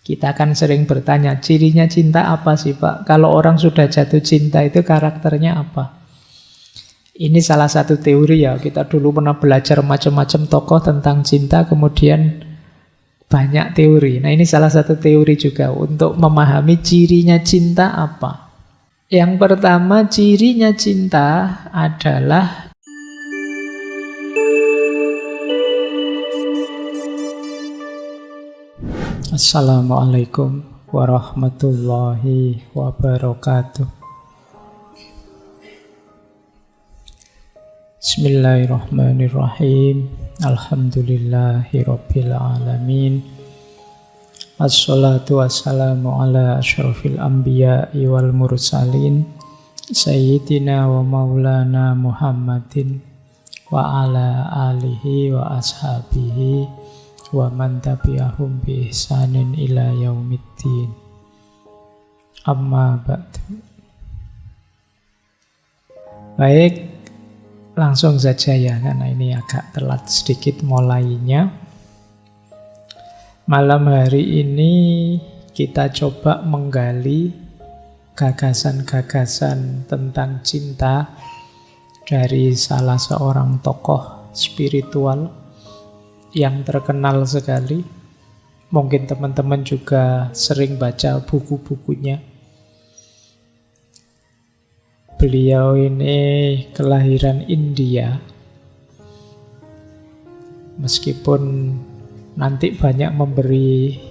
Kita kan sering bertanya, cirinya cinta apa sih Pak? Kalau orang sudah jatuh cinta itu karakternya apa? Ini salah satu teori ya. Kita dulu pernah belajar macam-macam tokoh tentang cinta, kemudian banyak teori. Nah ini salah satu teori juga untuk memahami cirinya cinta apa. Yang pertama, cirinya cinta adalah Assalamualaikum warahmatullahi wabarakatuh. Bismillahirrahmanirrahim. Alhamdulillahirabbil alamin. Assalatu wassalamu ala asyrafil anbiya'i wal mursalin sayyidina wa maulana Muhammadin wa ala alihi wa ashabihi wa man tabi'ahum bi ihsanin ila yaumiddin. Amma ba'du. Baik, langsung saja ya, karena ini agak telat sedikit mulainya. Malam hari ini kita coba menggali gagasan-gagasan tentang cinta dari salah seorang tokoh spiritual yang terkenal sekali. Mungkin teman-teman juga sering baca buku-bukunya. Beliau ini kelahiran India. Meskipun nanti banyak memberi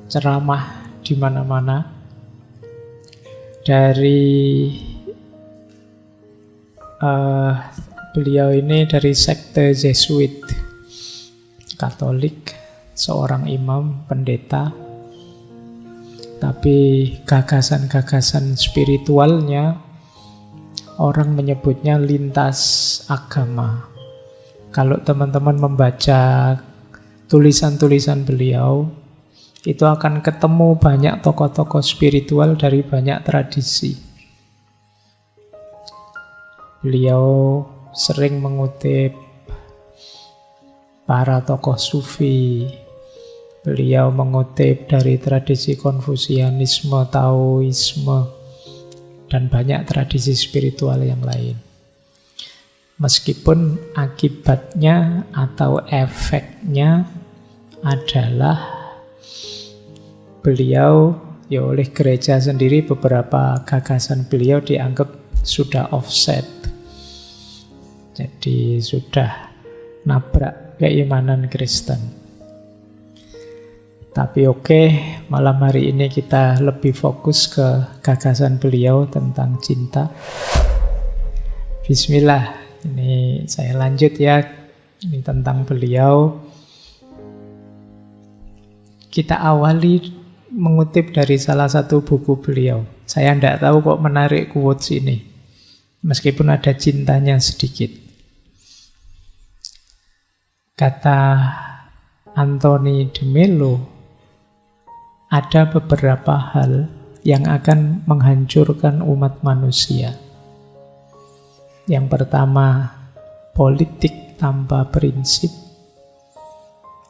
ceramah di mana-mana. Beliau ini dari sekte Jesuit Katolik, seorang imam, pendeta. Tapi gagasan-gagasan spiritualnya orang menyebutnya lintas agama. Kalau teman-teman membaca tulisan-tulisan beliau, itu akan ketemu banyak tokoh-tokoh spiritual dari banyak tradisi. Beliau sering mengutip para tokoh sufi. Beliau mengutip dari tradisi Konfusianisme, Taoisme, dan banyak tradisi spiritual yang lain. Meskipun akibatnya atau efeknya adalah beliau, ya oleh gereja sendiri, beberapa gagasan beliau dianggap sudah offset. Jadi sudah nabrak keimanan Kristen. Tapi oke, malam hari ini kita lebih fokus ke gagasan beliau tentang cinta. Bismillah, ini saya lanjut ya. Ini tentang beliau. Kita awali mengutip dari salah satu buku beliau. Saya tidak tahu kok menarik quotes ini, meskipun ada cintanya sedikit. Kata Anthony de Mello, ada beberapa hal yang akan menghancurkan umat manusia. Yang pertama, politik tanpa prinsip.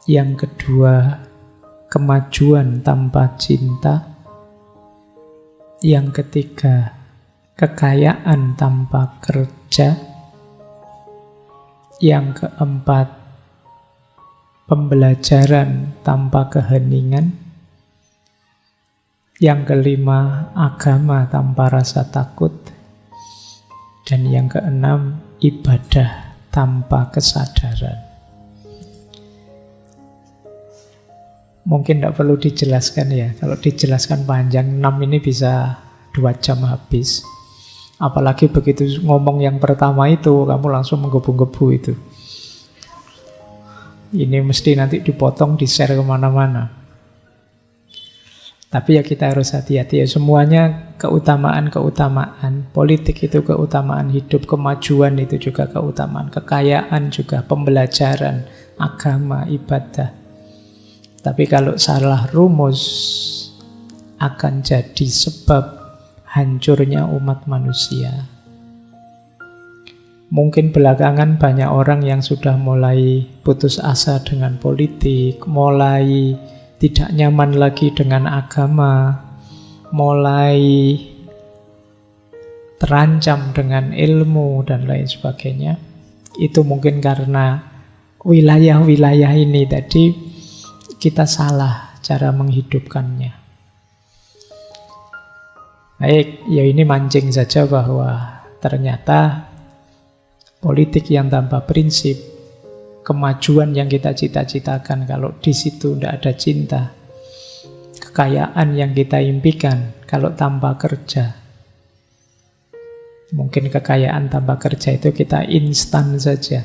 Yang kedua, kemajuan tanpa cinta. Yang ketiga, kekayaan tanpa kerja. Yang keempat, pembelajaran tanpa keheningan. Yang kelima, agama tanpa rasa takut. Dan yang keenam, ibadah tanpa kesadaran. Mungkin tidak perlu dijelaskan ya. Kalau dijelaskan panjang, 6 ini bisa 2 jam habis. Apalagi begitu ngomong yang pertama itu, kamu langsung menggebu-gebu itu. Ini mesti nanti dipotong, di-share kemana-mana. Tapi ya kita harus hati-hati ya. Semuanya keutamaan-keutamaan. Politik itu keutamaan hidup, kemajuan itu juga keutamaan, kekayaan juga, pembelajaran, agama, ibadah. Tapi kalau salah rumus, akan jadi sebab hancurnya umat manusia. Mungkin belakangan banyak orang yang sudah mulai putus asa dengan politik, mulai tidak nyaman lagi dengan agama, mulai terancam dengan ilmu dan lain sebagainya. Itu mungkin karena wilayah-wilayah ini tadi kita salah cara menghidupkannya. Baik, ya ini mancing saja bahwa ternyata politik yang tanpa prinsip, kemajuan yang kita cita-citakan kalau di situ tidak ada cinta, kekayaan yang kita impikan kalau tanpa kerja. Mungkin kekayaan tanpa kerja itu kita instan saja,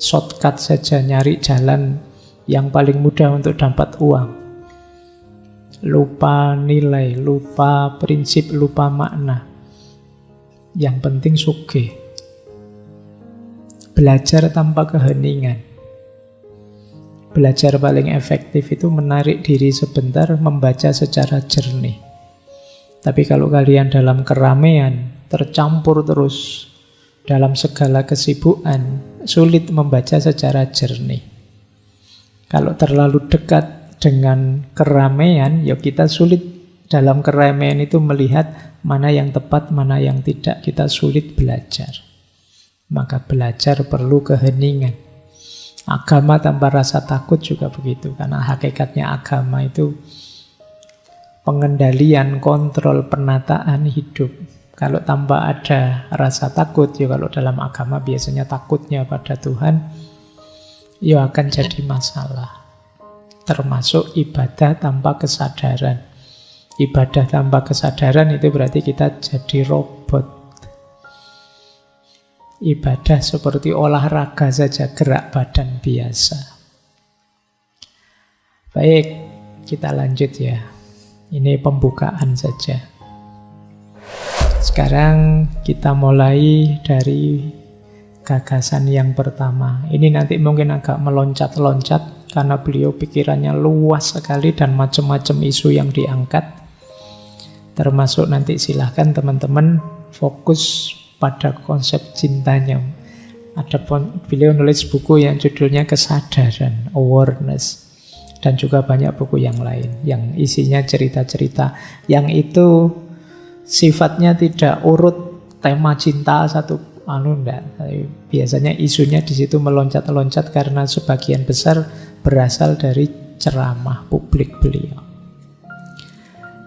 shortcut saja, nyari jalan yang paling mudah untuk dapat uang. Lupa nilai, lupa prinsip, lupa makna. Yang penting sugih. Belajar tanpa keheningan. Belajar paling efektif itu menarik diri sebentar, membaca secara jernih. Tapi kalau kalian dalam keramaian, tercampur terus dalam segala kesibukan, sulit membaca secara jernih. Kalau terlalu dekat dengan keramaian, ya kita sulit dalam keramaian itu melihat mana yang tepat, mana yang tidak. Kita sulit belajar. Maka belajar perlu keheningan. Agama tanpa rasa takut juga begitu, karena hakikatnya agama itu pengendalian, kontrol, penataan hidup. Kalau tanpa ada rasa takut, ya kalau dalam agama biasanya takutnya pada Tuhan, ya akan jadi masalah. Termasuk ibadah tanpa kesadaran. Ibadah tanpa kesadaran itu berarti kita jadi robot. Ibadah seperti olahraga saja, gerak badan biasa. Baik, kita lanjut ya. Ini pembukaan saja. Sekarang kita mulai dari gagasan yang pertama. Ini nanti mungkin agak meloncat-loncat karena beliau pikirannya luas sekali dan macam-macam isu yang diangkat. Termasuk nanti silahkan teman-teman fokus pada konsep cintanya. Beliau nulis buku yang judulnya Kesadaran, Awareness. Dan juga banyak buku yang lain yang isinya cerita-cerita yang itu sifatnya tidak urut tema cinta satu enggak. Biasanya isunya di situ meloncat-loncat karena sebagian besar berasal dari ceramah publik beliau.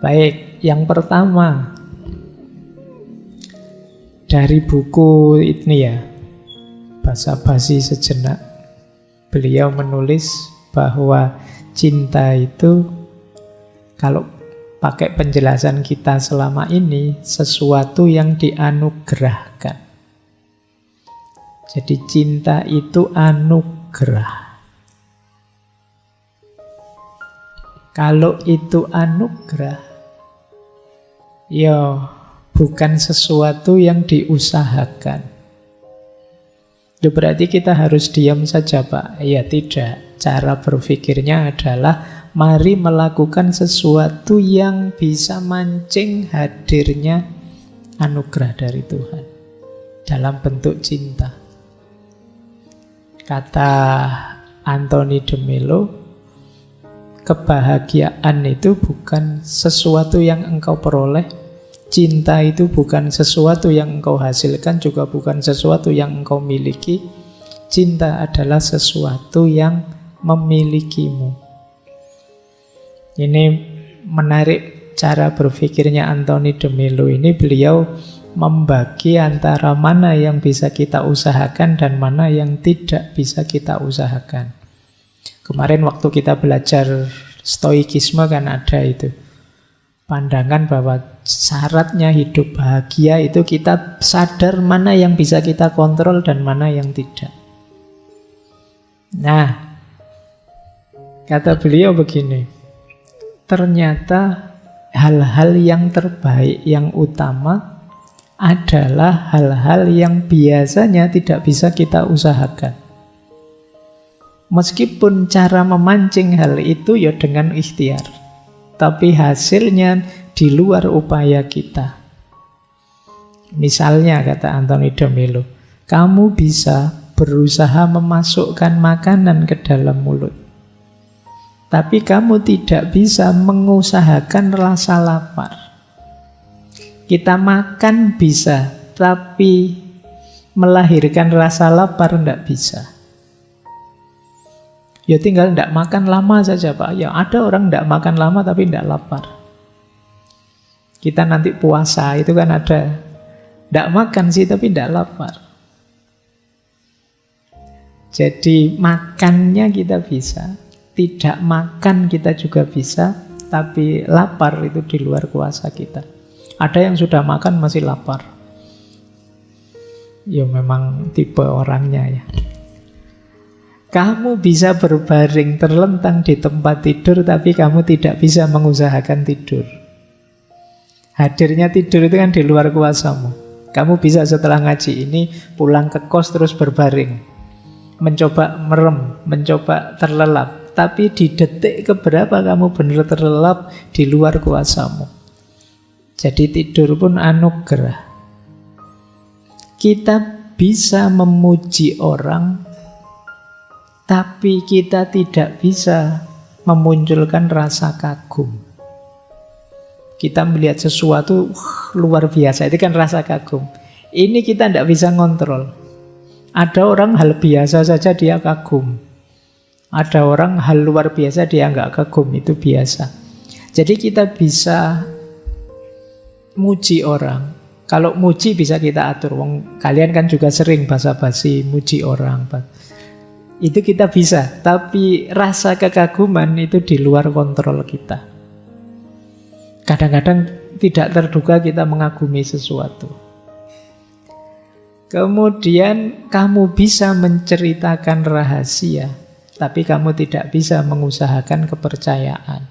Baik, yang pertama dari buku ini ya, Basa-basi sejenak. Beliau menulis bahwa cinta itu kalau pakai penjelasan kita selama ini, sesuatu yang dianugerahkan. Jadi cinta itu anugerah. Kalau itu anugerah, ya bukan sesuatu yang diusahakan. Ya berarti kita harus diam saja, Pak. Ya tidak. Cara berpikirnya adalah mari melakukan sesuatu yang bisa mancing hadirnya anugerah dari Tuhan dalam bentuk cinta. Kata Anthony de Mello, kebahagiaan itu bukan sesuatu yang engkau peroleh, cinta itu bukan sesuatu yang engkau hasilkan, juga bukan sesuatu yang engkau miliki. Cinta adalah sesuatu yang memilikimu. Ini menarik cara berpikirnya Anthony de Mello ini. Beliau membagi antara mana yang bisa kita usahakan dan mana yang tidak bisa kita usahakan. Kemarin waktu kita belajar stoikisme kan ada itu pandangan bahwa syaratnya hidup bahagia itu kita sadar mana yang bisa kita kontrol dan mana yang tidak. Nah, kata beliau begini, ternyata hal-hal yang terbaik, yang utama adalah hal-hal yang biasanya tidak bisa kita usahakan. Meskipun cara memancing hal itu ya dengan ikhtiar, tapi hasilnya di luar upaya kita. Misalnya kata Anthony de Mello, kamu bisa berusaha memasukkan makanan ke dalam mulut. Tapi kamu tidak bisa mengusahakan rasa lapar. Kita makan bisa, tapi melahirkan rasa lapar tidak bisa. Ya tinggal tidak makan lama saja Pak. Ya ada orang tidak makan lama tapi tidak lapar. Kita nanti puasa itu kan ada, tidak makan sih tapi tidak lapar. Jadi makannya kita bisa, tidak makan kita juga bisa, tapi lapar itu di luar kuasa kita. Ada yang sudah makan masih lapar. Ya memang tipe orangnya ya. Kamu bisa berbaring terlentang di tempat tidur, tapi kamu tidak bisa mengusahakan tidur. Hadirnya tidur itu kan di luar kuasamu. Kamu bisa setelah ngaji ini pulang ke kos terus berbaring, mencoba merem, mencoba terlelap. Tapi di detik keberapa kamu benar terlelap di luar kuasamu. Jadi tidur pun anugerah. Kita bisa memuji orang, tapi kita tidak bisa memunculkan rasa kagum. Kita melihat sesuatu luar biasa, itu kan rasa kagum. Ini kita tidak bisa ngontrol. Ada orang hal biasa saja dia kagum. Ada orang hal luar biasa dia nggak kagum, itu biasa. Jadi kita bisa muji orang. Kalau muji bisa kita atur. Kalian kan juga sering basa-basi muji orang. Itu kita bisa. Tapi rasa kekaguman itu di luar kontrol kita. Kadang-kadang tidak terduga kita mengagumi sesuatu. Kemudian kamu bisa menceritakan rahasia, tapi kamu tidak bisa mengusahakan kepercayaan.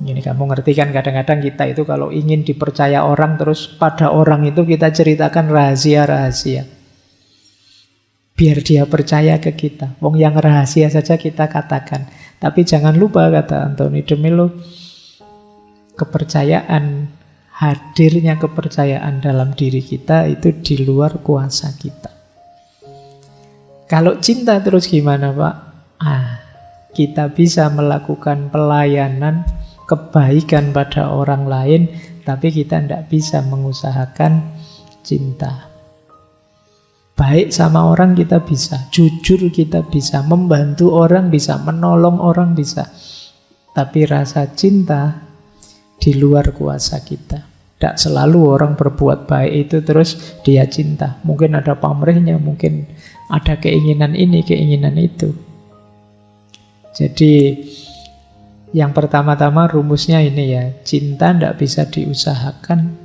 Ini kamu ngerti kan, kadang-kadang kita itu kalau ingin dipercaya orang, terus pada orang itu kita ceritakan rahasia-rahasia. Biar dia percaya ke kita. Wong yang rahasia saja kita katakan. Tapi jangan lupa, kata Anthony de Mello, kepercayaan, hadirnya kepercayaan dalam diri kita itu di luar kuasa kita. Kalau cinta terus gimana Pak? Kita bisa melakukan pelayanan, kebaikan pada orang lain, tapi kita tidak bisa mengusahakan cinta. Baik sama orang kita bisa, jujur kita bisa, membantu orang bisa, menolong orang bisa. Tapi rasa cinta di luar kuasa kita. Tidak selalu orang berbuat baik itu terus dia cinta. Mungkin ada pamrihnya, mungkin ada keinginan ini, keinginan itu. Jadi yang pertama-tama rumusnya ini ya, cinta tidak bisa diusahakan,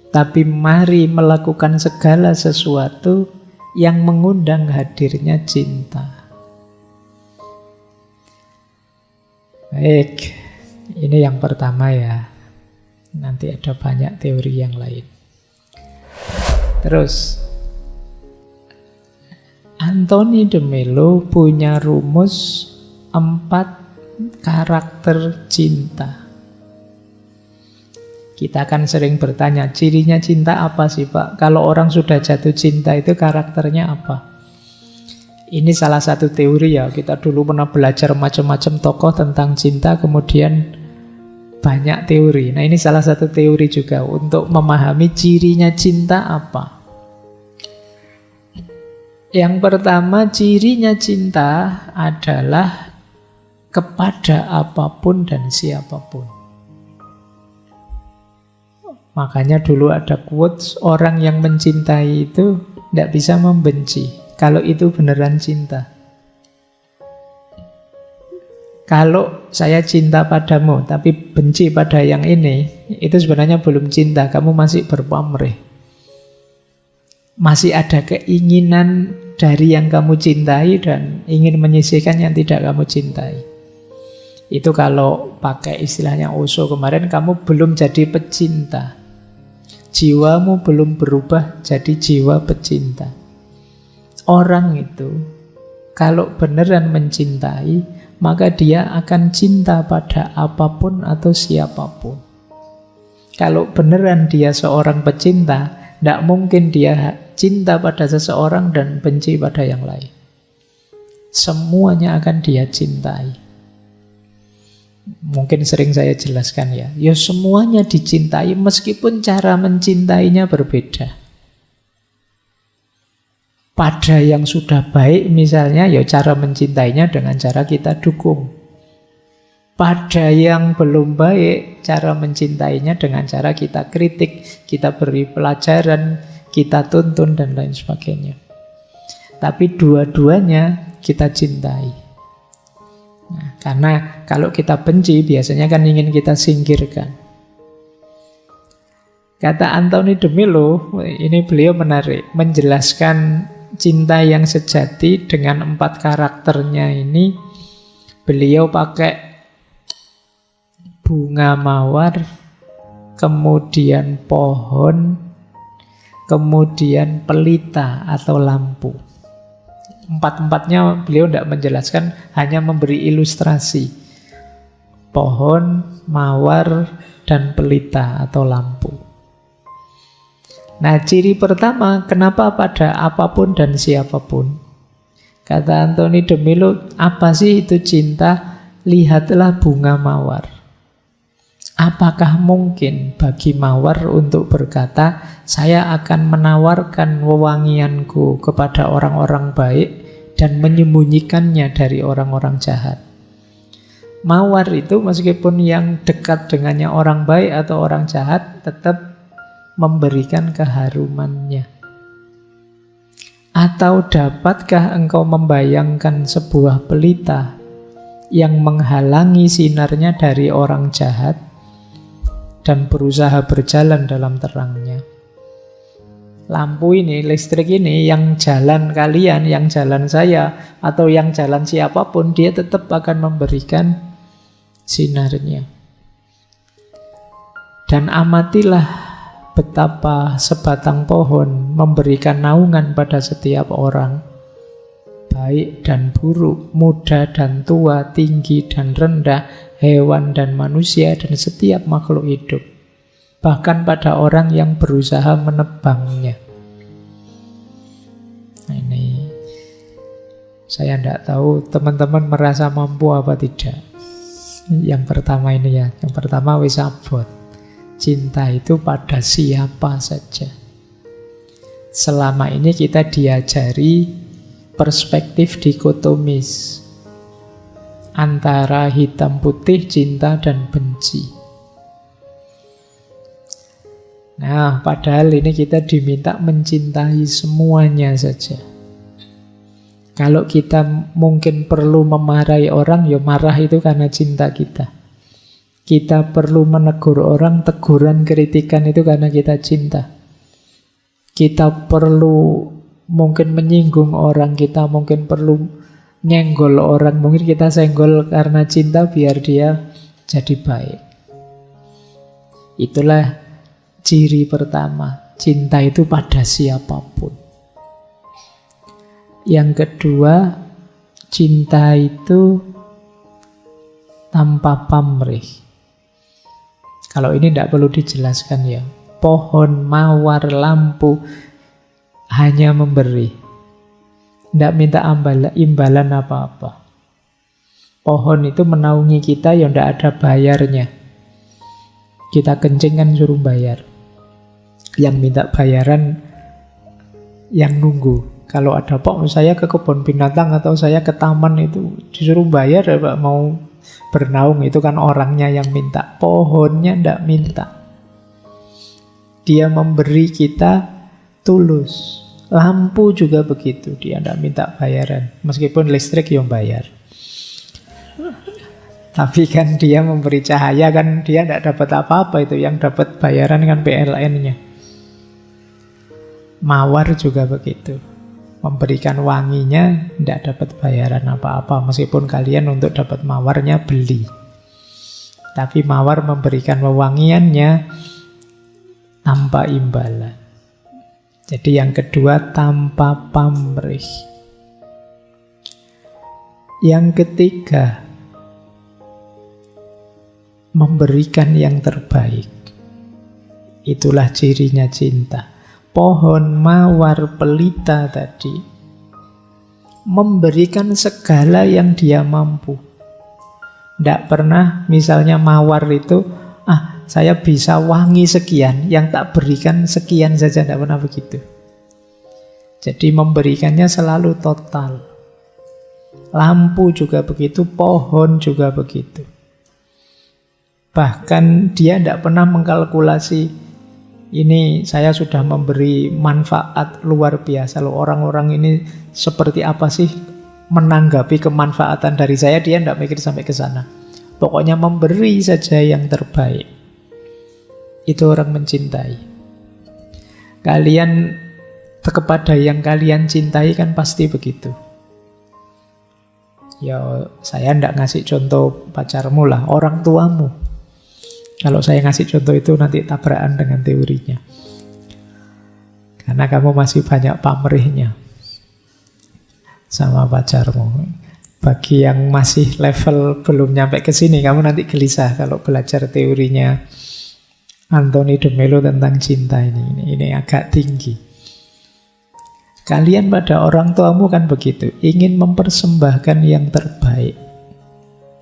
tapi mari melakukan segala sesuatu yang mengundang hadirnya cinta. Baik, ini yang pertama ya. Nanti ada banyak teori yang lain. Terus Anthony de Mello punya rumus 4 karakter cinta. Kita kan sering bertanya, cirinya cinta apa sih Pak? Kalau orang sudah jatuh cinta itu karakternya apa? Ini salah satu teori ya. Kita dulu pernah belajar macam-macam tokoh tentang cinta, kemudian banyak teori. Nah ini salah satu teori juga untuk memahami cirinya cinta apa. Yang pertama, cirinya cinta adalah kepada apapun dan siapapun. Makanya dulu ada quotes, orang yang mencintai itu tidak bisa membenci, kalau itu beneran cinta. Kalau saya cinta padamu tapi benci pada yang ini, itu sebenarnya belum cinta, kamu masih berpamrih. Masih ada keinginan dari yang kamu cintai dan ingin menyisihkan yang tidak kamu cintai. Itu kalau pakai istilahnya Osho kemarin, kamu belum jadi pecinta. Jiwamu belum berubah jadi jiwa pecinta. Orang itu kalau beneran mencintai, maka dia akan cinta pada apapun atau siapapun. Kalau beneran dia seorang pecinta, tidak mungkin dia cinta pada seseorang dan benci pada yang lain. Semuanya akan dia cintai. Mungkin sering saya jelaskan ya. Ya semuanya dicintai meskipun cara mencintainya berbeda. Pada yang sudah baik misalnya, ya cara mencintainya dengan cara kita dukung. Pada yang belum baik, cara mencintainya dengan cara kita kritik, kita beri pelajaran, kita tuntun dan lain sebagainya. Tapi dua-duanya kita cintai. Nah, karena kalau kita benci biasanya kan ingin kita singkirkan. Kata Anthony de Mello, ini beliau menarik, menjelaskan cinta yang sejati dengan 4 karakternya ini. Beliau pakai bunga mawar, kemudian pohon, kemudian pelita atau lampu. 4-4-nya beliau tidak menjelaskan, hanya memberi ilustrasi. Pohon, mawar, dan pelita atau lampu. Nah, ciri pertama, kenapa pada apapun dan siapapun? Kata Anthony de Mello, apa sih itu cinta? Lihatlah bunga mawar. Apakah mungkin bagi mawar untuk berkata, saya akan menawarkan wewangianku kepada orang-orang baik dan menyembunyikannya dari orang-orang jahat? Mawar itu meskipun yang dekat dengannya orang baik atau orang jahat, tetap memberikan keharumannya. Atau dapatkah engkau membayangkan sebuah pelita yang menghalangi sinarnya dari orang jahat dan berusaha berjalan dalam terangnya? Lampu ini, listrik ini, yang jalan kalian, yang jalan saya, atau yang jalan siapapun, dia tetap akan memberikan sinarnya. Dan amatilah betapa sebatang pohon memberikan naungan pada setiap orang, baik dan buruk, muda dan tua, tinggi dan rendah, hewan dan manusia, dan setiap makhluk hidup. Bahkan pada orang yang berusaha menebangnya. Nah, ini saya tidak tahu teman-teman merasa mampu apa tidak. Yang pertama ini ya, yang pertama wis abot. Cinta itu pada siapa saja. Selama ini kita diajari perspektif dikotomis antara hitam putih, cinta dan benci. Nah, padahal ini kita diminta mencintai semuanya saja. Kalau kita mungkin perlu memarahi orang, ya marah itu karena cinta kita. Kita perlu menegur orang, teguran, kritikan itu karena kita cinta. Kita perlu mungkin menyinggung orang, kita mungkin perlu nyenggol orang, mungkin kita senggol karena cinta biar dia jadi baik. Itulah ciri pertama, cinta itu pada siapapun. Yang kedua, cinta itu tanpa pamrih. Kalau ini tidak perlu dijelaskan ya. Pohon, mawar, lampu hanya memberi. Tidak minta imbalan apa-apa. Pohon itu menaungi kita yang tidak ada bayarnya. Kita kencing kan suruh bayar. Yang minta bayaran yang nunggu. Kalau ada Pak, saya ke kebun binatang atau saya ke taman itu disuruh bayar ya Pak, mau bernaung, itu kan orangnya yang minta. Pohonnya tidak minta. Dia memberi kita tulus. Lampu juga begitu, dia tidak minta bayaran. Meskipun listrik yang bayar. Tapi kan dia memberi cahaya, kan dia tidak dapat apa-apa itu. Yang dapat bayaran kan PLN-nya. Mawar juga begitu. Memberikan wanginya tidak dapat bayaran apa-apa. Meskipun kalian untuk dapat mawarnya beli. Tapi mawar memberikan wewangiannya tanpa imbalan. Jadi yang kedua, tanpa pamrih. Yang ketiga, memberikan yang terbaik. Itulah cirinya cinta. Pohon, mawar, pelita tadi memberikan segala yang dia mampu. Tidak pernah misalnya mawar itu, saya bisa wangi sekian, yang tak berikan sekian saja, tidak pernah begitu. Jadi memberikannya selalu total. Lampu juga begitu, pohon juga begitu. Bahkan dia tidak pernah mengkalkulasi, ini saya sudah memberi manfaat luar biasa loh. Orang-orang ini seperti apa sih menanggapi kemanfaatan dari saya, dia tidak mikir sampai ke sana. Pokoknya memberi saja yang terbaik. Itu orang mencintai. Kalian kepada yang kalian cintai kan pasti begitu. Ya saya tidak ngasih contoh pacarmu lah, orang tuamu. Kalau saya ngasih contoh itu nanti tabrakan dengan teorinya. Karena kamu masih banyak pamrihnya sama pacarmu. Bagi yang masih level belum nyampe ke sini, kamu nanti gelisah kalau belajar teorinya Anthony de Mello tentang cinta ini. Ini agak tinggi. Kalian pada orang tuamu kan begitu, ingin mempersembahkan yang terbaik.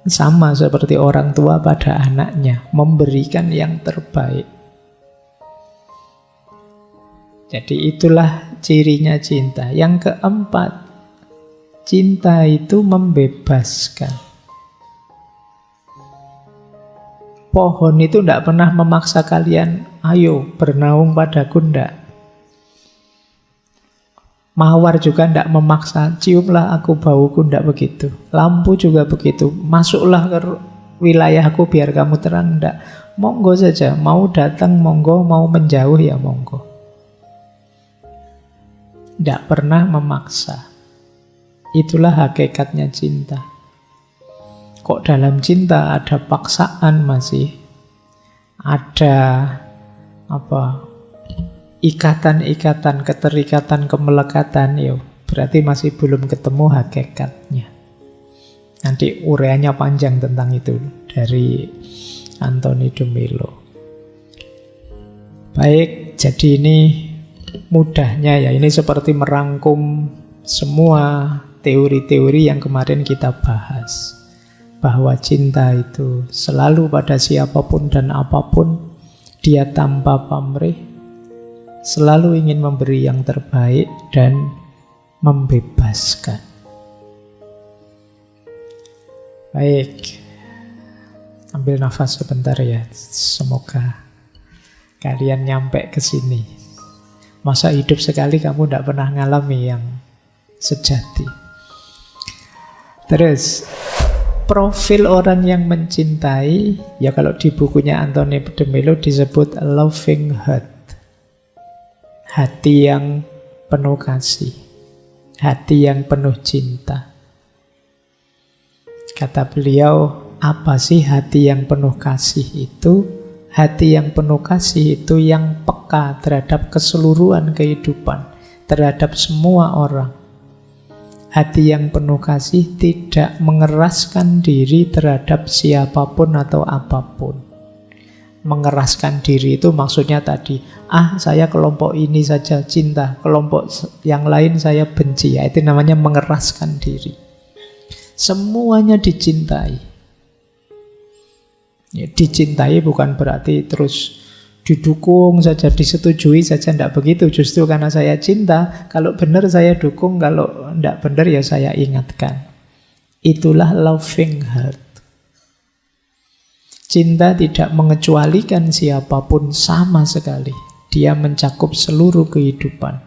Sama seperti orang tua pada anaknya, memberikan yang terbaik. Jadi itulah cirinya cinta. Yang keempat, cinta itu membebaskan. Pohon itu tidak pernah memaksa kalian, ayo bernaung padaku, tidak. Mawar juga tidak memaksa, ciumlah aku bauku, tidak begitu. Lampu juga begitu, masuklah ke wilayahku biar kamu terang, tidak. Monggo saja, mau datang monggo, mau menjauh ya monggo. Tidak pernah memaksa. Itulah hakikatnya cinta. Kok dalam cinta ada paksaan masih? Ada ikatan-ikatan, keterikatan, kemelekatan, berarti masih belum ketemu hakikatnya. Nanti ureanya panjang tentang itu dari Anthony de Mello. Baik, jadi ini mudahnya ya, ini seperti merangkum semua teori-teori yang kemarin kita bahas. Bahwa cinta itu selalu pada siapapun dan apapun, dia tanpa pamrih, selalu ingin memberi yang terbaik dan membebaskan. Baik, ambil nafas sebentar ya. Semoga kalian nyampe ke sini. Masa hidup sekali kamu tidak pernah ngalami yang sejati. Terus, profil orang yang mencintai, ya kalau di bukunya Anthony de Mello disebut a loving heart. Hati yang penuh kasih, hati yang penuh cinta. Kata beliau, apa sih hati yang penuh kasih itu? Hati yang penuh kasih itu yang peka terhadap keseluruhan kehidupan, terhadap semua orang. Hati yang penuh kasih tidak mengeraskan diri terhadap siapapun atau apapun. Mengeraskan diri itu maksudnya tadi, saya kelompok ini saja cinta, kelompok yang lain saya benci. Ya, itu namanya mengeraskan diri. Semuanya dicintai. Ya, dicintai bukan berarti terus didukung saja, disetujui saja, tidak begitu. Justru karena saya cinta, kalau benar saya dukung, kalau tidak benar ya saya ingatkan. Itulah loving heart. Cinta tidak mengecualikan siapapun sama sekali. Dia mencakup seluruh kehidupan.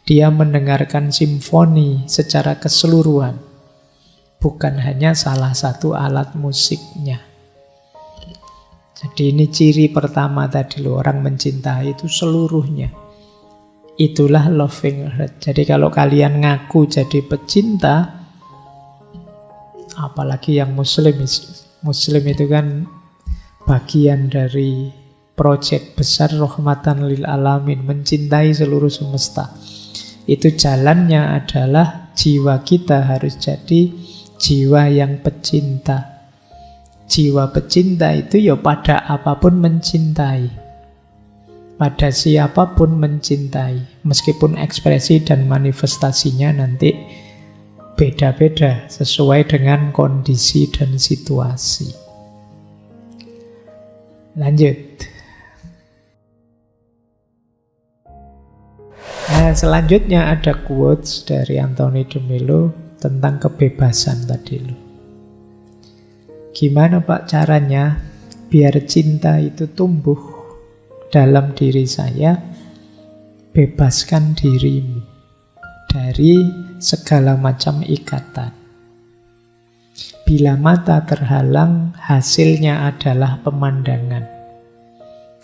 Dia mendengarkan simfoni secara keseluruhan. Bukan hanya salah satu alat musiknya. Jadi ini ciri pertama tadi loh, orang mencintai itu seluruhnya. Itulah loving heart. Jadi kalau kalian ngaku jadi pecinta, apalagi yang Muslim itu kan bagian dari proyek besar rahmatan lil alamin, mencintai seluruh semesta. Itu jalannya adalah jiwa kita harus jadi jiwa yang pecinta. Jiwa pecinta itu ya pada apapun mencintai, pada siapapun mencintai, meskipun ekspresi dan manifestasinya nanti beda-beda sesuai dengan kondisi dan situasi. Lanjut. Nah, selanjutnya ada quotes dari Anthony de Mello tentang kebebasan tadi lo. Gimana Pak caranya biar cinta itu tumbuh dalam diri saya? Bebaskan dirimu dari segala macam ikatan. Bila mata terhalang, hasilnya adalah pemandangan.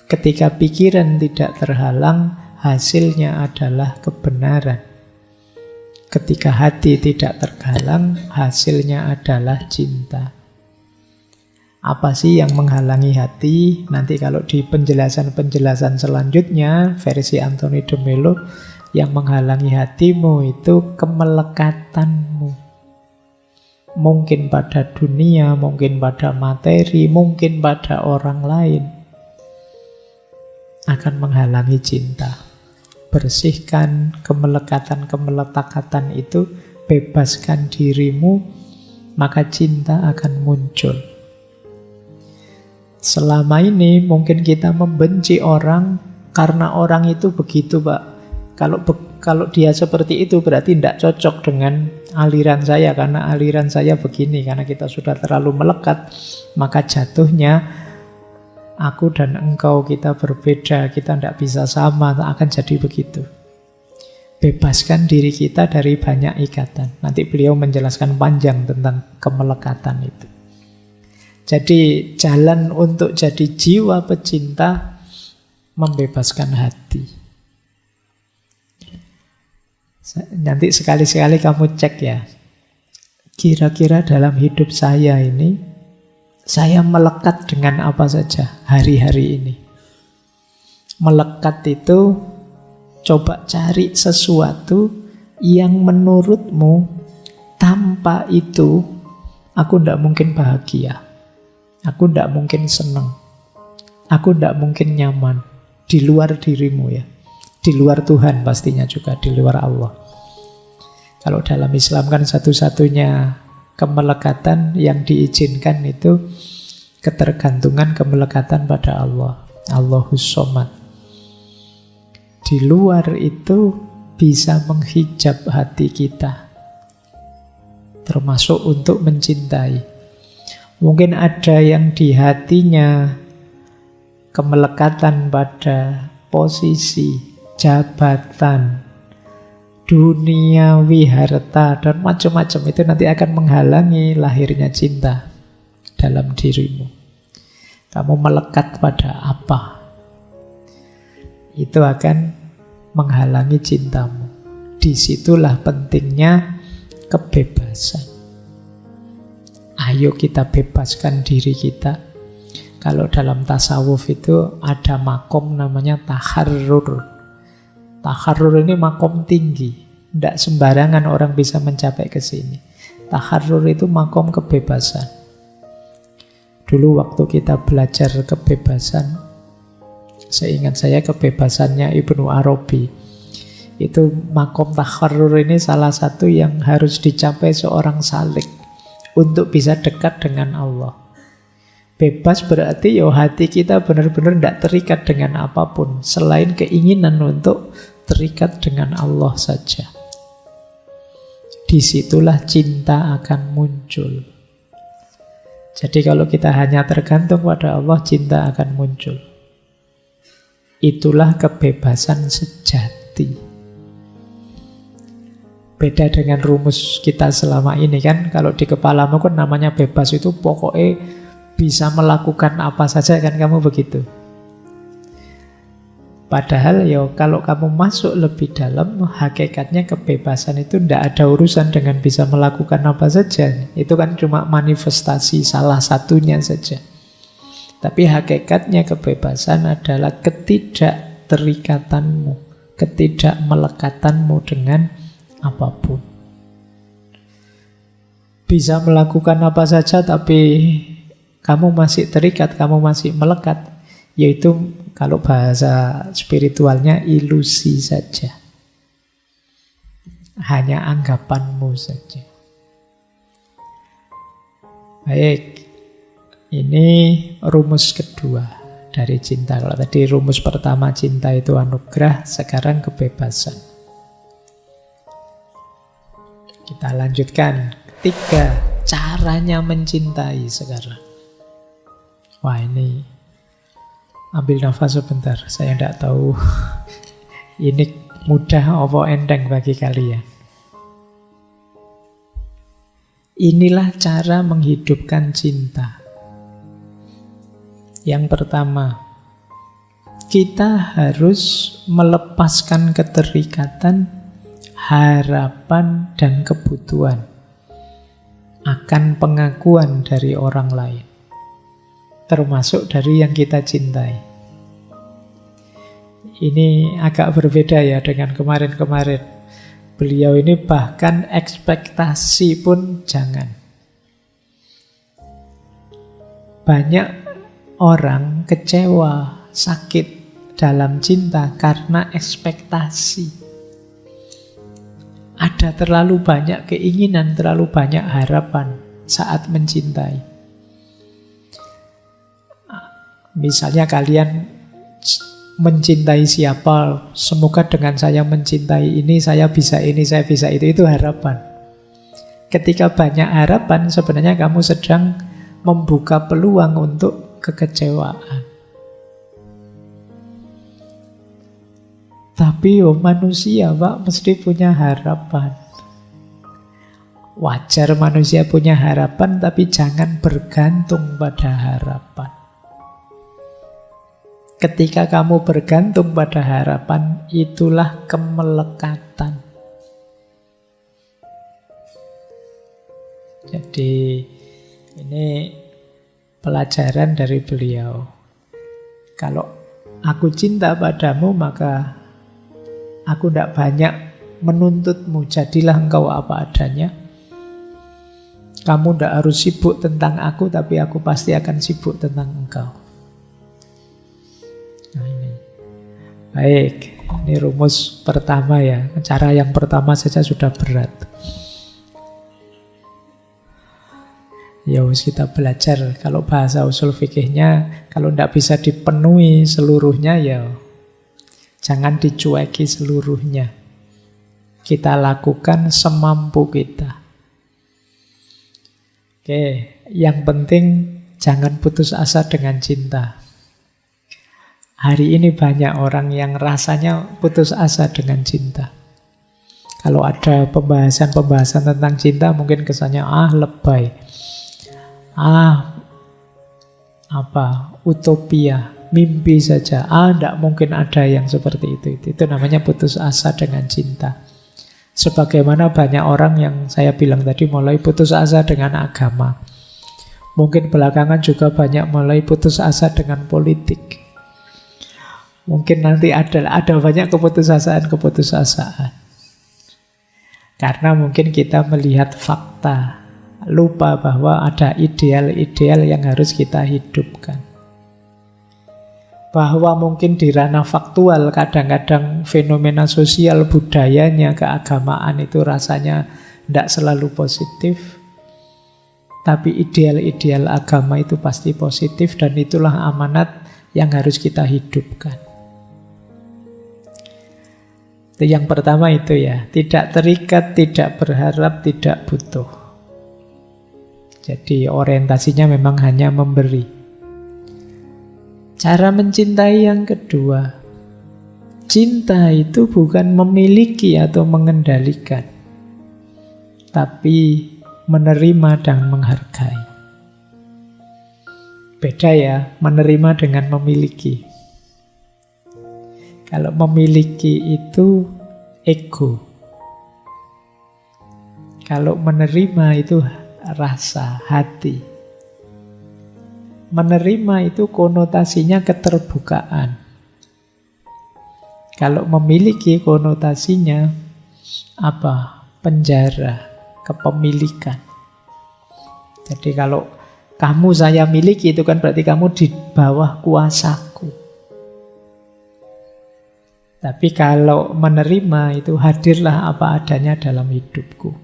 Ketika pikiran tidak terhalang, hasilnya adalah kebenaran. Ketika hati tidak terhalang, hasilnya adalah cinta. Apa sih yang menghalangi hati? Nanti kalau di penjelasan-penjelasan selanjutnya, versi Anthony de Mello, yang menghalangi hatimu itu kemelekatanmu. Mungkin pada dunia, mungkin pada materi, mungkin pada orang lain. Akan menghalangi cinta. Bersihkan kemelekatan-kemelekatan itu, bebaskan dirimu, maka cinta akan muncul. Selama ini mungkin kita membenci orang karena orang itu begitu, Pak. Kalau dia seperti itu berarti tidak cocok dengan aliran saya, karena aliran saya begini, karena kita sudah terlalu melekat, maka jatuhnya aku dan engkau kita berbeda, kita tidak bisa sama, akan jadi begitu. Bebaskan diri kita dari banyak ikatan. Nanti beliau menjelaskan panjang tentang kemelekatan itu. Jadi jalan untuk jadi jiwa pecinta, membebaskan hati. Nanti sekali-sekali kamu cek ya, kira-kira dalam hidup saya ini, saya melekat dengan apa saja hari-hari ini. Melekat itu, coba cari sesuatu yang menurutmu tanpa itu aku tidak mungkin bahagia. Aku tidak mungkin senang. Aku tidak mungkin nyaman. Di luar dirimu ya. Di luar Tuhan pastinya juga. Di luar Allah. Kalau dalam Islam kan satu-satunya kemelekatan yang diizinkan itu ketergantungan kemelekatan pada Allah. Allahus Somad. Di luar itu bisa menghijab hati kita. Termasuk untuk mencintai. Mungkin ada yang di hatinya kemelekatan pada posisi, jabatan, duniawi, harta, dan macam-macam. Itu nanti akan menghalangi lahirnya cinta dalam dirimu. Kamu melekat pada apa? Itu akan menghalangi cintamu. Disitulah pentingnya kebebasan. Ayo kita bebaskan diri kita. Kalau dalam tasawuf itu ada makom namanya taharrur. Taharrur ini makom tinggi. Tidak sembarangan orang bisa mencapai ke sini. Taharrur itu makom kebebasan. Dulu waktu kita belajar kebebasan, seingat saya kebebasannya Ibnu Arabi. Itu makom taharrur ini salah satu yang harus dicapai seorang salik untuk bisa dekat dengan Allah. Bebas berarti ya hati kita benar-benar tidak terikat dengan apapun selain keinginan untuk terikat dengan Allah saja. Disitulah cinta akan muncul. Jadi kalau kita hanya tergantung pada Allah, cinta akan muncul. Itulah kebebasan sejati. Beda dengan rumus kita selama ini kan. Kalau di kepalamu kan namanya bebas itu pokoknya bisa melakukan apa saja kan, kamu begitu. Padahal ya kalau kamu masuk lebih dalam, hakikatnya kebebasan itu tidak ada urusan dengan bisa melakukan apa saja. Itu kan cuma manifestasi salah satunya saja. Tapi hakikatnya kebebasan adalah ketidakterikatanmu, ketidakmelekatanmu dengan apapun. Bisa melakukan apa saja tapi kamu masih terikat, kamu masih melekat. Yaitu kalau bahasa spiritualnya ilusi saja. Hanya anggapanmu saja. Baik, ini rumus kedua dari cinta. Kalau tadi rumus pertama cinta itu anugerah, sekarang kebebasan. Kita lanjutkan. 3, caranya mencintai sekarang. Wah, ini ambil nafas sebentar. Saya tidak tahu ini mudah apa enteng bagi kalian. Inilah cara menghidupkan cinta. Yang pertama, kita harus melepaskan keterikatan, harapan, dan kebutuhan akan pengakuan dari orang lain, termasuk dari yang kita cintai. Ini agak berbeda ya dengan kemarin-kemarin. Beliau ini bahkan ekspektasi pun jangan. Banyak orang kecewa, sakit dalam cinta karena ekspektasi. Ada terlalu banyak keinginan, terlalu banyak harapan saat mencintai. Misalnya kalian mencintai siapa, semoga dengan saya mencintai ini, saya bisa itu harapan. Ketika banyak harapan, sebenarnya kamu sedang membuka peluang untuk kekecewaan. Tapi manusia, Pak, mesti punya harapan. Wajar manusia punya harapan, tapi jangan bergantung pada harapan. Ketika kamu bergantung pada harapan, itulah kemelekatan. Jadi ini pelajaran dari beliau. Kalau aku cinta padamu, maka aku tidak banyak menuntutmu. Jadilah engkau apa adanya. Kamu tidak harus sibuk tentang aku, tapi aku pasti akan sibuk tentang engkau. Nah, ini. Baik, ini rumus pertama ya. Cara yang pertama saja sudah berat. Ya wis, kita belajar. Kalau bahasa usul fikihnya, kalau tidak bisa dipenuhi seluruhnya, ya jangan dicueki seluruhnya. Kita lakukan semampu kita. Oke, yang penting jangan putus asa dengan cinta. Hari ini banyak orang yang rasanya putus asa dengan cinta. Kalau ada pembahasan-pembahasan tentang cinta, mungkin kesannya lebay. Utopia, mimpi saja. Tidak mungkin ada yang seperti itu. Itu namanya putus asa dengan cinta. Sebagaimana banyak orang yang saya bilang tadi mulai putus asa dengan agama. Mungkin belakangan juga banyak mulai putus asa dengan politik. Mungkin nanti ada banyak keputusasaan. Karena mungkin kita melihat fakta, lupa bahwa ada ideal-ideal yang harus kita hidupkan. Bahwa mungkin di ranah faktual kadang-kadang fenomena sosial, budayanya, keagamaan itu rasanya tidak selalu positif. Tapi ideal-ideal agama itu pasti positif, dan itulah amanat yang harus kita hidupkan. Itu yang pertama itu ya, tidak terikat, tidak berharap, tidak butuh. Jadi orientasinya memang hanya memberi. Cara mencintai yang kedua, cinta itu bukan memiliki atau mengendalikan, tapi menerima dan menghargai. Beda ya, menerima dengan memiliki. Kalau memiliki itu ego. Kalau menerima itu rasa, hati. Menerima itu konotasinya keterbukaan. Kalau memiliki konotasinya penjara, kepemilikan. Jadi kalau kamu saya miliki, itu kan berarti kamu di bawah kuasaku. Tapi kalau menerima itu hadirlah apa adanya dalam hidupku.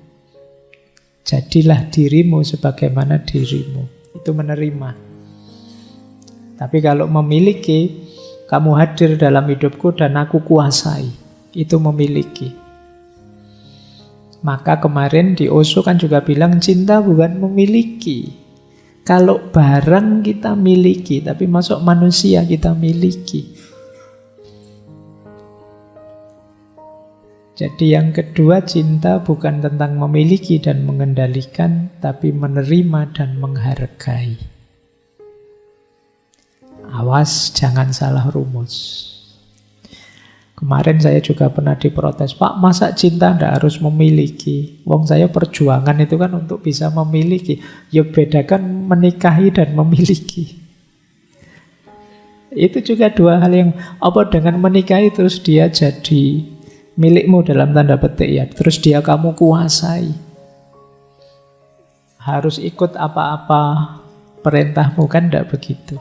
Jadilah dirimu sebagaimana dirimu. Itu menerima. Tapi kalau memiliki, kamu hadir dalam hidupku dan aku kuasai. Itu memiliki. Maka kemarin di Osho kan juga bilang cinta bukan memiliki. Kalau barang kita miliki, tapi masuk manusia kita miliki. Jadi yang kedua, cinta bukan tentang memiliki dan mengendalikan, tapi menerima dan menghargai. Awas, jangan salah rumus. Kemarin saya juga pernah diprotes, Pak, masa cinta tidak harus memiliki? Wong saya perjuangan itu kan untuk bisa memiliki. Ya bedakan menikahi dan memiliki. Itu juga dua hal yang, apa dengan menikahi terus dia jadi milikmu dalam tanda petik ya, terus dia kamu kuasai. Harus ikut apa-apa perintahmu, kan tidak begitu.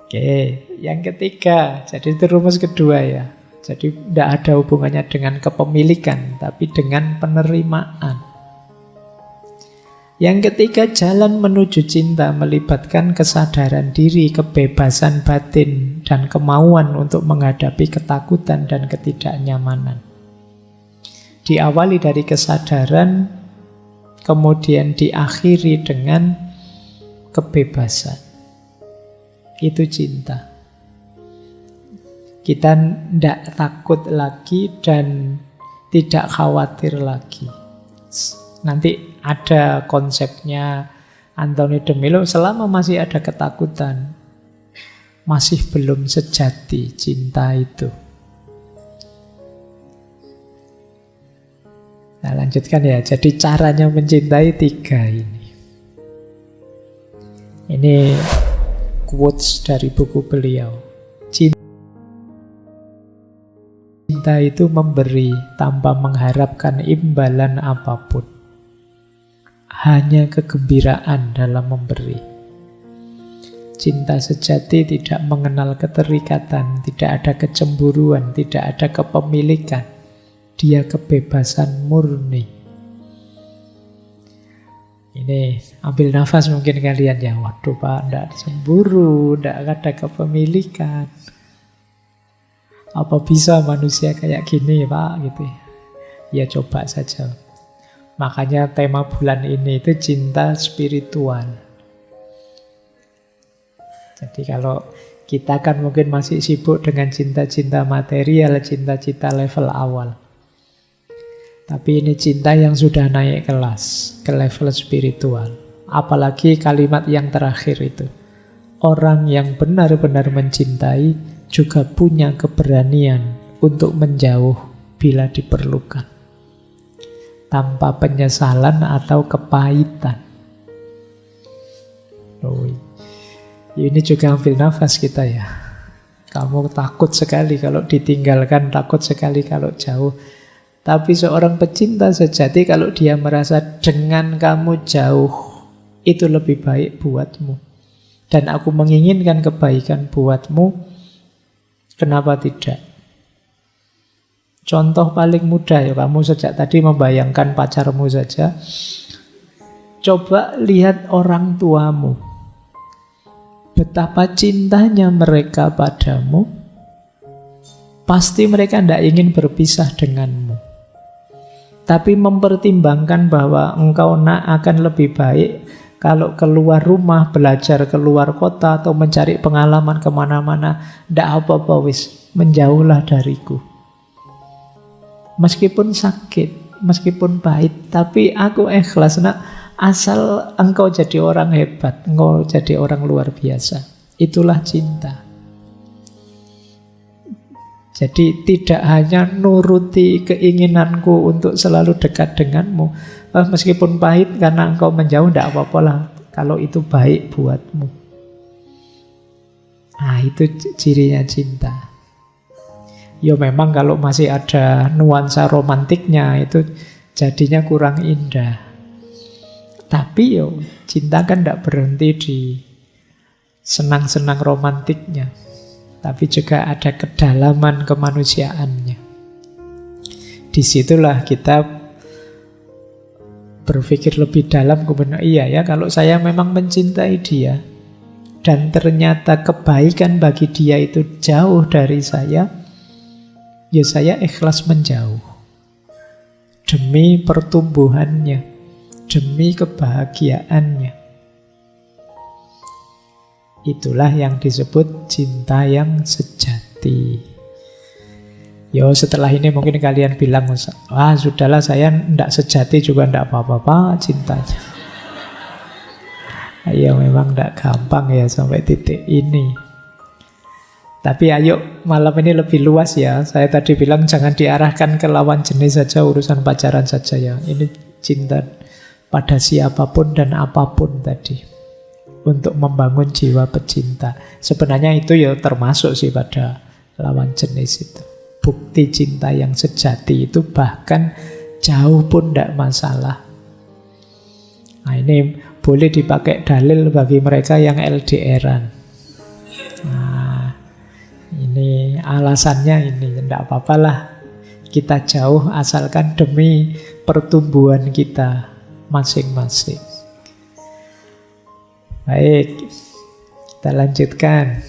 Oke, yang ketiga, jadi itu rumus kedua ya. Jadi tidak ada hubungannya dengan kepemilikan, tapi dengan penerimaan. Yang ketiga, jalan menuju cinta melibatkan kesadaran diri, kebebasan batin, dan kemauan untuk menghadapi ketakutan dan ketidaknyamanan. Diawali dari kesadaran, kemudian diakhiri dengan kebebasan. Itu cinta. Kita tidak takut lagi dan tidak khawatir lagi. Nanti ada konsepnya Anthony de Mello, selama masih ada ketakutan, masih belum sejati cinta itu. Nah, lanjutkan ya. Jadi caranya mencintai 3 ini. Ini quotes dari buku beliau. Cinta itu memberi tanpa mengharapkan imbalan apapun. Hanya kegembiraan dalam memberi. Cinta sejati tidak mengenal keterikatan, tidak ada kecemburuan, tidak ada kepemilikan. Dia kebebasan murni. Ini ambil nafas mungkin kalian ya. Waduh Pak, tidak cemburu, tidak ada kepemilikan. Apa bisa manusia kayak gini Pak? Gitu ya. Ya coba saja. Makanya tema bulan ini itu cinta spiritual. Jadi kalau kita kan mungkin masih sibuk dengan cinta-cinta material, cinta-cinta level awal. Tapi ini cinta yang sudah naik kelas, ke level spiritual. Apalagi kalimat yang terakhir itu. Orang yang benar-benar mencintai juga punya keberanian untuk menjauh bila diperlukan. Tanpa penyesalan atau kepahitan. Oh, ini juga ambil nafas kita ya. Kamu takut sekali kalau ditinggalkan, takut sekali kalau jauh. Tapi seorang pecinta sejati kalau dia merasa dengan kamu jauh, itu lebih baik buatmu. Dan aku menginginkan kebaikan buatmu, kenapa tidak? Contoh paling mudah ya, kamu sejak tadi membayangkan pacarmu saja. Coba lihat orang tuamu. Betapa cintanya mereka padamu. Pasti mereka tidak ingin berpisah denganmu. Tapi mempertimbangkan bahwa engkau akan lebih baik kalau keluar rumah, belajar keluar kota, atau mencari pengalaman kemana-mana. Tidak apa-apa wis, menjauhlah dariku. Meskipun sakit, meskipun pahit, tapi aku ikhlas nak, asal engkau jadi orang hebat, engkau jadi orang luar biasa. Itulah cinta. Jadi tidak hanya nuruti keinginanku untuk selalu dekat denganmu. Meskipun pahit karena engkau menjauh, tidak apa-apa lah. Kalau itu baik buatmu. Nah, itu cirinya cinta. Ya memang kalau masih ada nuansa romantiknya, itu jadinya kurang indah. Tapi yo, cinta kan tidak berhenti di senang-senang romantiknya. Tapi juga ada kedalaman kemanusiaannya. Disitulah kita berpikir lebih dalam, kemudian iya ya, kalau saya memang mencintai dia dan ternyata kebaikan bagi dia itu jauh dari saya, ya saya ikhlas menjauh demi pertumbuhannya, demi kebahagiaannya. Itulah yang disebut cinta yang sejati. Yo, setelah ini mungkin kalian bilang, wah sudahlah, saya tidak sejati juga tidak apa-apa, cintanya. Ayo, memang tidak gampang ya sampai titik ini. Tapi ayo, malam ini lebih luas ya. Saya tadi bilang jangan diarahkan ke lawan jenis saja, urusan pacaran saja ya. Ini cinta pada siapapun dan apapun tadi. Untuk membangun jiwa pecinta. Sebenarnya itu ya termasuk sih pada lawan jenis itu. Bukti cinta yang sejati itu bahkan jauh pun tidak masalah. Nah, ini boleh dipakai dalil bagi mereka yang LDR-an. Nah, ini alasannya ini, tidak apa-apalah kita jauh asalkan demi pertumbuhan kita masing-masing. Baik, kita lanjutkan.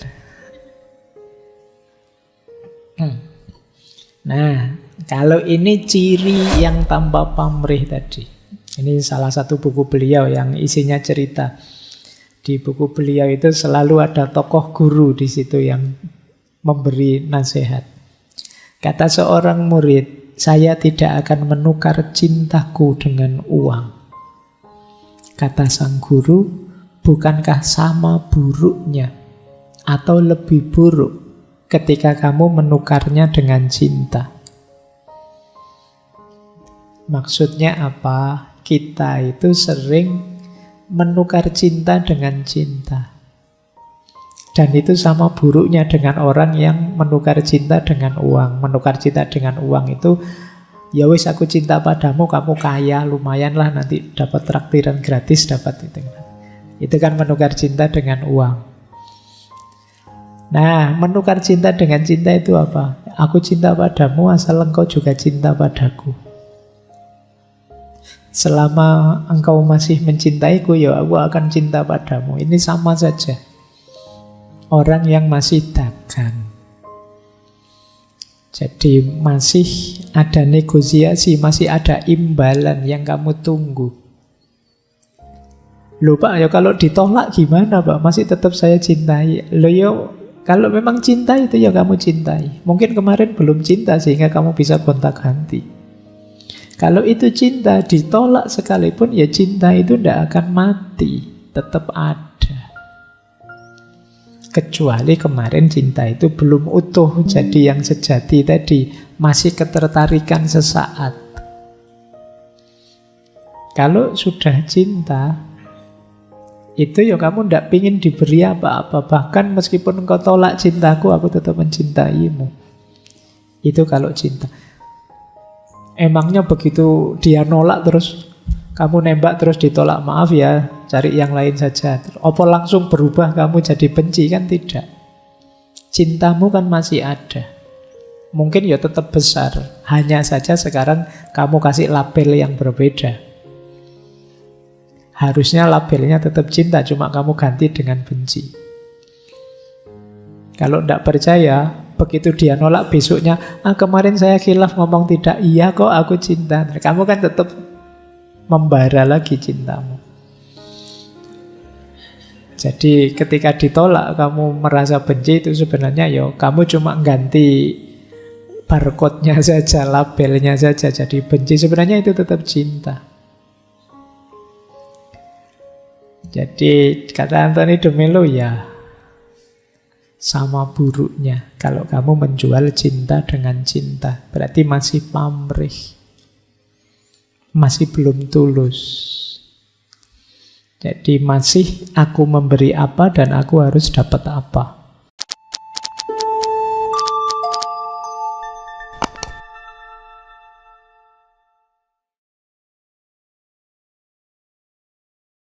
Nah, kalau ini ciri yang tanpa pamrih tadi. Ini salah satu buku beliau yang isinya cerita. Di buku beliau itu selalu ada tokoh guru di situ yang memberi nasihat. Kata seorang murid, saya tidak akan menukar cintaku dengan uang. Kata sang guru, bukankah sama buruknya atau lebih buruk ketika kamu menukarnya dengan cinta? Maksudnya apa? Kita itu sering menukar cinta dengan cinta. Dan itu sama buruknya dengan orang yang menukar cinta dengan uang. Menukar cinta dengan uang itu, ya wis aku cinta padamu, kamu kaya, lumayan lah nanti dapat traktiran gratis, dapat itu. Itu kan menukar cinta dengan uang. Nah, menukar cinta dengan cinta itu apa? Aku cinta padamu asal engkau juga cinta padaku. Selama engkau masih mencintaiku, ya aku akan cinta padamu. Ini sama saja. Orang yang masih dagang. Jadi masih ada negosiasi, masih ada imbalan yang kamu tunggu. Loh Pak, ya kalau ditolak gimana Pak? Masih tetap saya cintai. Loh ya, kalau memang cinta itu ya kamu cintai. Mungkin kemarin belum cinta sehingga kamu bisa gonta-ganti. Kalau itu cinta, ditolak sekalipun ya cinta itu tidak akan mati. Tetap ada. Kecuali kemarin cinta itu belum utuh. Jadi yang sejati tadi masih ketertarikan sesaat. Kalau sudah cinta, itu ya kamu tidak pingin diberi apa-apa. Bahkan meskipun engkau tolak cintaku, aku tetap mencintaimu. Itu kalau cinta. Emangnya begitu dia nolak terus kamu nembak terus ditolak, maaf ya, cari yang lain saja. Apa langsung berubah kamu jadi benci? Kan tidak. Cintamu kan masih ada. Mungkin ya tetap besar. Hanya saja sekarang kamu kasih label yang berbeda. Harusnya labelnya tetap cinta, cuma kamu ganti dengan benci. Kalau tidak percaya, begitu dia nolak besoknya, kemarin saya khilaf ngomong tidak, iya kok aku cinta. Kamu kan tetap membara lagi cintamu. Jadi ketika ditolak kamu merasa benci, itu sebenarnya ya kamu cuma ganti barcode-nya saja, labelnya saja jadi benci. Sebenarnya itu tetap cinta. Jadi kata Anthony de Mello, ya sama buruknya kalau kamu menjual cinta dengan cinta. Berarti masih pamrih, masih belum tulus. Jadi masih aku memberi apa dan aku harus dapat apa.